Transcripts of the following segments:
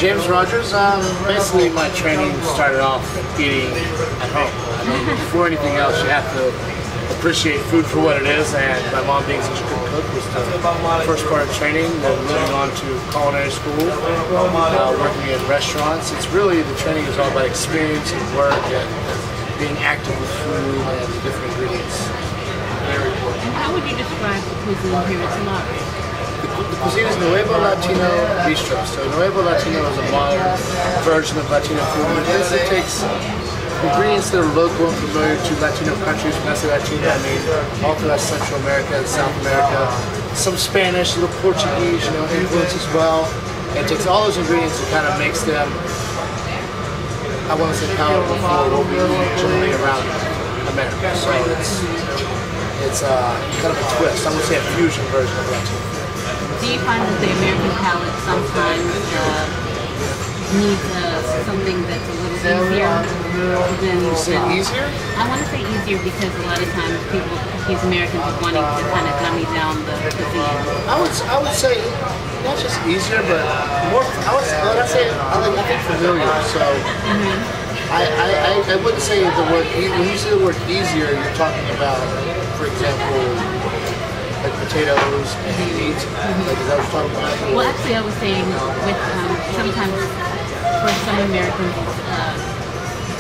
James Rogers. Basically, my training started off eating at home. I mean, before anything else, you have to appreciate food for what it is, and my mom being such a good cook was the first part of training. Then moving on to culinary school, working in restaurants. It's really, the training is all about experience and work and being active with food and the different ingredients. Very important. And how would you describe the cuisine here at Talara? The cuisine is Nuevo Latino Bistro. So Nuevo Latino is a modern version of Latino food. It basically takes ingredients that are local and familiar to Latino countries. When I say Latino, I mean all throughout Central America and South America. Some Spanish, a little Portuguese, influence as well. And it takes all those ingredients and kind of makes them, I want to say, palatable for what we eat generally around America. So it's kind of a twist. I would say a fusion version of Latino. Do you find that the American palate sometimes needs something that's a little easier than... You say easier? I want to say easier because a lot of times people accuse Americans of wanting to kind of dummy down the cuisine. I would say not just easier, but more. I think familiar. So I wouldn't say the word. When you say the word easier, you're talking about, for example, like potatoes and meat. Like, is that what you're talking about? Well, actually, I was saying with sometimes for some Americans,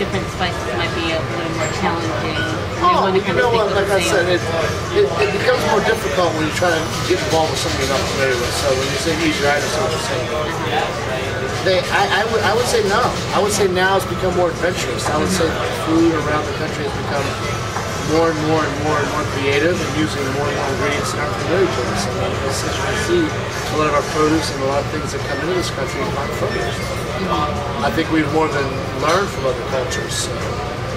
different spices might be a little more challenging. Like I said, it becomes more difficult when you try to get involved with something you're not familiar with. So when you say easier, I understand what you're saying. I would say no. I would say now it's become more adventurous. I would say food around the country has become more and more creative and using more and more ingredients that aren't familiar to us. I mean, as you can see, a lot of our produce and a lot of things that come into this country aren't familiar. I think we've more than learned from other cultures. So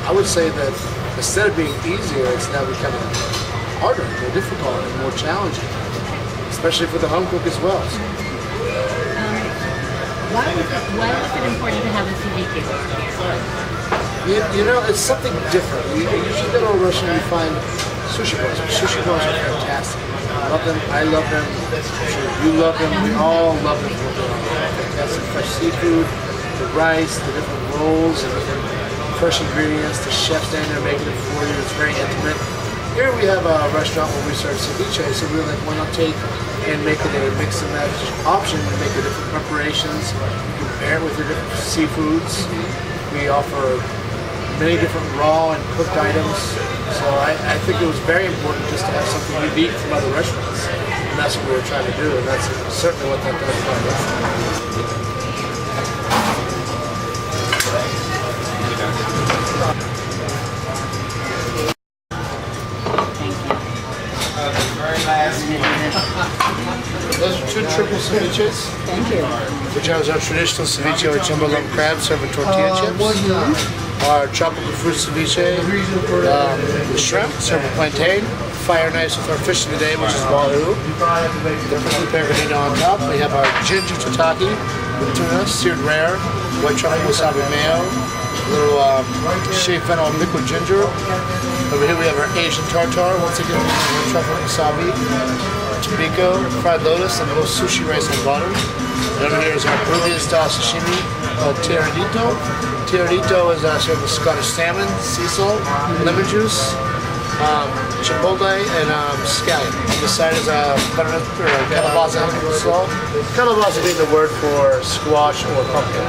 I would say that instead of being easier, it's now becoming harder, more difficult, and more challenging, especially for the home cook as well. So. Why was it important to have a ceviche bar here? It's something different. We usually go to a restaurant and we find sushi bars. Sushi bars are fantastic. I love them. I love them. I'm sure you love them. We all love them. Fantastic fresh seafood, the rice, the different rolls, and different fresh ingredients. The chef's standing there making it for you. It's very intimate. Here we have a restaurant where we serve ceviche, so we're like, why not take and make it a mix and match option and make the different preparations, compare it with your different seafoods. We offer many different raw and cooked items, so I think it was very important just to have something unique from other restaurants, and that's what we were trying to do, and that's certainly what that does for our restaurant. Those are two triple ceviches. Thank you. Which is our traditional ceviche with jumbo lump crab served with tortilla chips. Our tropical fruit ceviche with shrimp served with plantain. Fire nice with our fish of the day, which is wahoo. The prickly pecorino on top. We have our ginger tataki with tuna, seared rare, white truffle wasabi mayo, a little shaved fennel and liquid ginger. Over here we have our Asian tartare, once again with truffle wasabi, tobiko, fried lotus, and a little sushi rice on bottom. And over here is our Peruvian style sashimi called tiradito. Tiradito is served with Scottish salmon, sea salt, lemon juice, chipotle, and scallion. On the side is calabaza salt. Calabaza being the word for squash or pumpkin.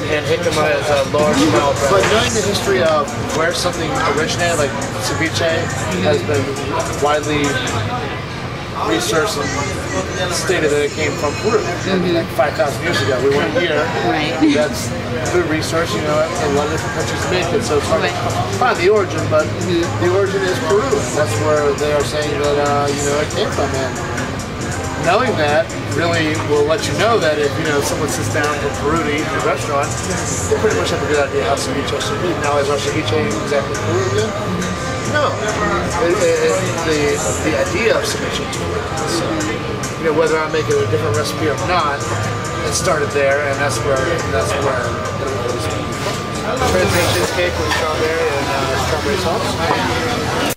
And jicama is a large amount. But knowing the history of where something originated, like ceviche, has been widely researched and stated that it came from Peru, like 5,000 years ago. We weren't here. Right. That's good research. A lot of different countries make it, so it's hard to find the origin. But the origin is Peru. That's where they are saying that it came from. And knowing that really will let you know that if someone sits down from Peru to eat in a restaurant, they pretty much have a good idea how ceviche should be. Now, is our ceviche exactly Peruvian? No. The idea of ceviche is Peruvian. So, whether I'm making a different recipe or not, it started there, and that's where it goes. Transient cheesecake with strawberry and strawberry sauce.